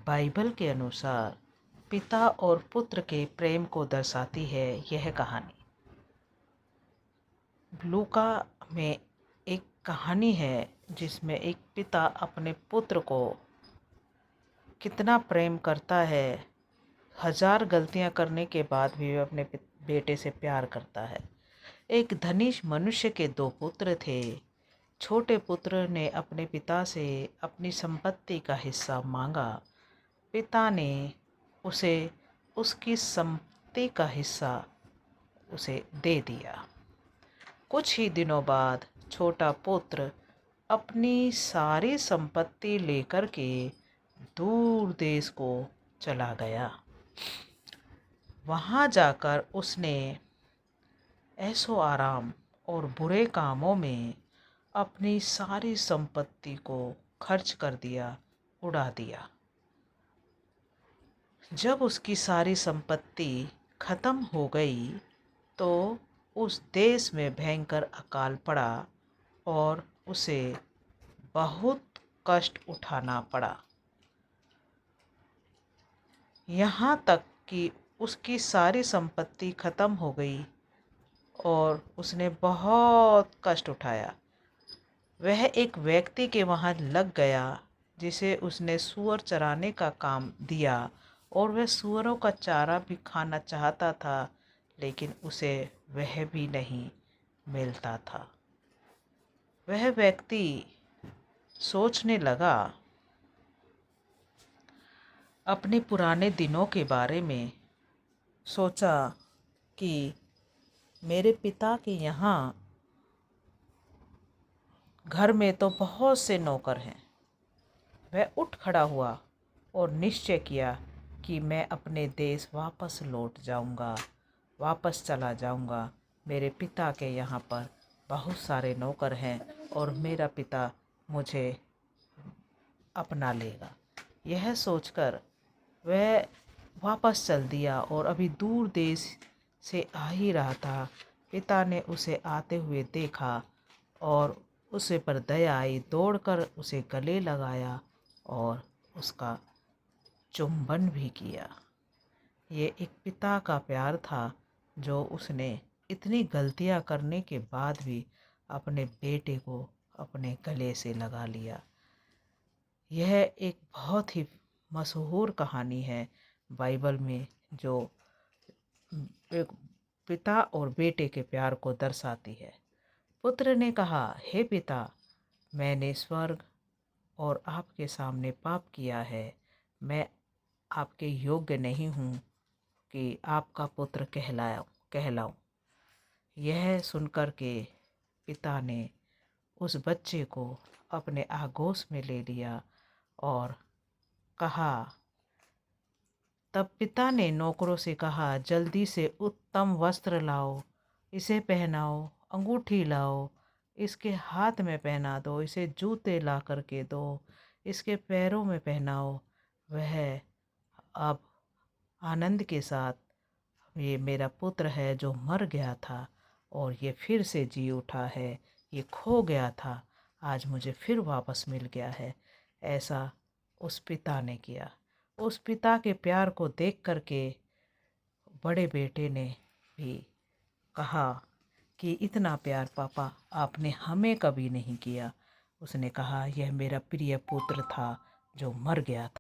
Bible के अनुसार पिता और पुत्र के प्रेम को दर्शाती है यह कहानी। लूका में एक कहानी है जिसमें एक पिता अपने पुत्र को कितना प्रेम करता है। हजार गलतियां करने के बाद भी वह अपने बेटे से प्यार करता है। एक धनी मनुष्य के दो पुत्र थे। छोटे पुत्र ने अपने पिता से अपनी संपत्ति का हिस्सा मांगा। पिता ने उसे उसकी संपत्ति का हिस्सा उसे दे दिया। कुछ ही दिनों बाद छोटा पुत्र अपनी सारी संपत्ति लेकर के दूर देश को चला गया। वहाँ जाकर उसने ऐशो आराम और बुरे कामों में अपनी सारी संपत्ति को खर्च कर दिया, उड़ा दिया। जब उसकी सारी संपत्ति खत्म हो गई तो उस देश में भयंकर अकाल पड़ा और उसे बहुत कष्ट उठाना पड़ा। यहाँ तक कि उसकी सारी संपत्ति खत्म हो गई और उसने बहुत कष्ट उठाया। वह एक व्यक्ति के वहाँ लग गया जिसे उसने सूअर चराने का काम दिया और वह सूअरों का चारा भी खाना चाहता था, लेकिन उसे वह भी नहीं मिलता था। वह व्यक्ति सोचने लगा अपने पुराने दिनों के बारे में। सोचा कि मेरे पिता के यहाँ घर में तो बहुत से नौकर हैं। वह उठ खड़ा हुआ और निश्चय किया कि मैं अपने देश वापस लौट जाऊंगा, वापस चला जाऊंगा। मेरे पिता के यहाँ पर बहुत सारे नौकर हैं और मेरा पिता मुझे अपना लेगा। यह सोचकर वह वापस चल दिया और अभी दूर देश से आ ही रहा था। पिता ने उसे आते हुए देखा और उसे पर दया आई। दौड़कर उसे गले लगाया और उसका चुंबन भी किया। ये एक पिता का प्यार था जो उसने इतनी गलतियां करने के बाद भी अपने बेटे को अपने गले से लगा लिया। यह एक बहुत ही मशहूर कहानी है बाइबल में, जो एक पिता और बेटे के प्यार को दर्शाती है। पुत्र ने कहा, हे पिता, मैंने स्वर्ग और आपके सामने पाप किया है। मैं आपके योग्य नहीं हूँ कि आपका पुत्र कहलाऊं। यह सुनकर के पिता ने उस बच्चे को अपने आगोश में ले लिया और कहा। तब पिता ने नौकरों से कहा, जल्दी से उत्तम वस्त्र लाओ, इसे पहनाओ, अंगूठी लाओ, इसके हाथ में पहना दो, इसे जूते ला करके दो, इसके पैरों में पहनाओ। वह अब आनंद के साथ, ये मेरा पुत्र है जो मर गया था और ये फिर से जी उठा है, ये खो गया था, आज मुझे फिर वापस मिल गया है। ऐसा उस पिता ने किया। उस पिता के प्यार को देख करके बड़े बेटे ने भी कहा कि इतना प्यार पापा आपने हमें कभी नहीं किया। उसने कहा, यह मेरा प्रिय पुत्र था जो मर गया था।